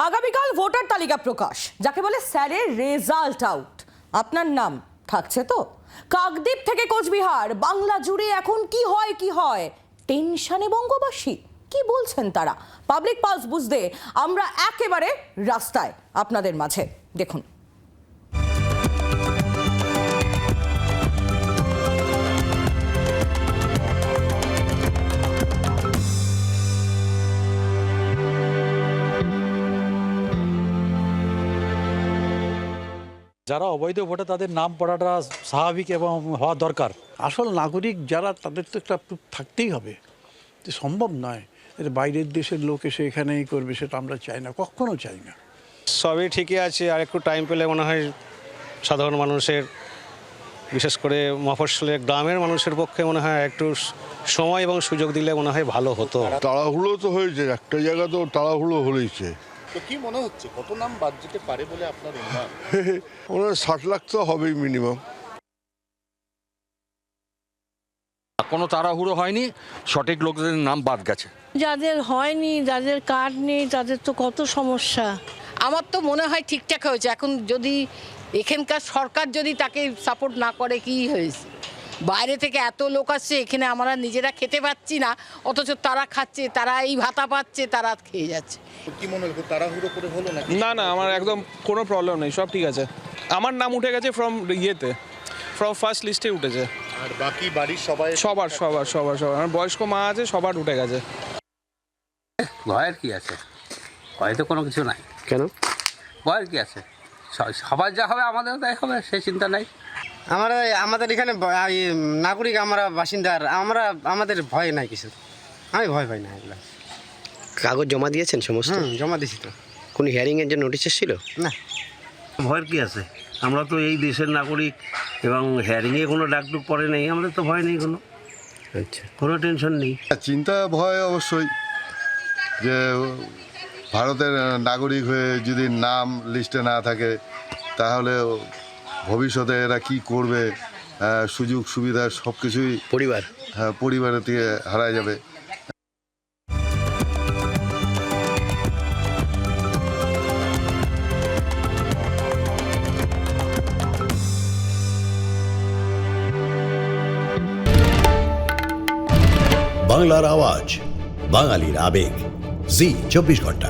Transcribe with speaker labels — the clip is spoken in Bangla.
Speaker 1: আগামীকাল ভোটার তালিকা প্রকাশ, যাকে বলে স্যারের রেজাল্ট আউট। আপনার নাম থাকছে তো? কাকদ্বীপ থেকে কোচবিহার, বাংলা জুড়ে এখন কি হয় টেনশনে বঙ্গবাসী। কি বলছেন তারা? পাবলিক পালস বুঝতে আমরা একেবারে রাস্তায় আপনাদের মাঝে। দেখুন।
Speaker 2: যারা অবৈধ ভোটার তাদের নাম পড়াটা স্বাভাবিক এবং হওয়া দরকার।
Speaker 3: আসল নাগরিক যারা তাদের তো একটা প্রুফ থাকতেই হবে, যে সম্ভব নয় এটা বাইরের দেশের লোক এসে এখানেই করবে, সেটা আমরা চাই না, কখনো চাই না।
Speaker 4: সবই ঠিকই আছে, আর একটু টাইম পেলে মনে হয় সাধারণ মানুষের, বিশেষ করে মফস্বলের গ্রামের মানুষের পক্ষে মনে হয় একটু সময় এবং সুযোগ দিলে মনে হয় ভালো হতো।
Speaker 5: তাড়াহুড়ো তো হয়েছে, একটা জায়গা তো তাড়াহুড়ো হয়েছে।
Speaker 6: তো কি মনে হচ্ছে কত নাম বাদ যেতে পারে বলে আপনার অনুমান?
Speaker 5: ওনার 60 লাখ তো হবেই মিনিমাম।
Speaker 7: কোনো তাড়াহুড়ো হয়নি, সঠিক লোকদের নাম বাদ গেছে।
Speaker 8: যাদের হয়নি, যাদের কার্ড নেই, তাদের তো কত সমস্যা।
Speaker 9: আমার তো মনে হয় ঠিকঠাক হয়েছে। এখন যদি এখানকার সরকার যদি তাকে সাপোর্ট না করে, কি হয়েছে? বাইরে থেকে এত লোক আসছে, এখানে আমরা নিজেরা খেতে পাচ্ছি না, অথচ তারা খাচ্ছে, তারা এই ভাতা পাচ্ছে, তারা খেয়ে যাচ্ছে।
Speaker 6: কি মনে হলো, তাড়াহুড়ো করে হলো না?
Speaker 10: না, আমার একদম কোনো প্রবলেম নেই, সব ঠিক আছে। আমার নাম উঠে গেছে ফ্রম ফার্স্ট লিস্টে উঠেছে।
Speaker 6: আর বাকি বাড়ির
Speaker 10: সবার আমার বয়স্ক মা আছে, সবার উঠে গেছে।
Speaker 11: ভয়ের কি আছে? ভয় তো কোনো কিছু নাই।
Speaker 4: কেন
Speaker 11: ভয়ের কি আছে? সবার যা হবে আমাদেরও তাই হবে, সে চিন্তা নাই।
Speaker 12: আমাদের এখানে নাগরিক, আমরা বাসিন্দার, আমাদের ভয় নাই কিছু। আমি ভয় পাই না এগুলো।
Speaker 4: কাগজ জমা দিয়েছেন সমস্ত?
Speaker 12: জমা দিছি তো।
Speaker 4: কোনো হিয়ারিংয়ের জন্য নোটিশ এসেছিল?
Speaker 12: না।
Speaker 11: ভয়ের কি আছে? আমরা তো এই দেশের নাগরিক এবং হেয়ারিংয়ে কোনো ডাকডুক পড়ে নেই, আমাদের তো ভয় নেই কোনো।
Speaker 4: আচ্ছা,
Speaker 11: কোনো টেনশন নেই।
Speaker 5: চিন্তা ভয় অবশ্যই, যে ভারতের নাগরিক হয়ে যদি নাম লিস্টে না থাকে তাহলে ভবিষ্যতে এরা কি করবে, সুযোগ সুবিধা সব কিছুই পরিবারের থেকে হারায় যাবে।
Speaker 13: বাংলার আওয়াজ, বাঙালির আবেগ, জি 24 ঘন্টা।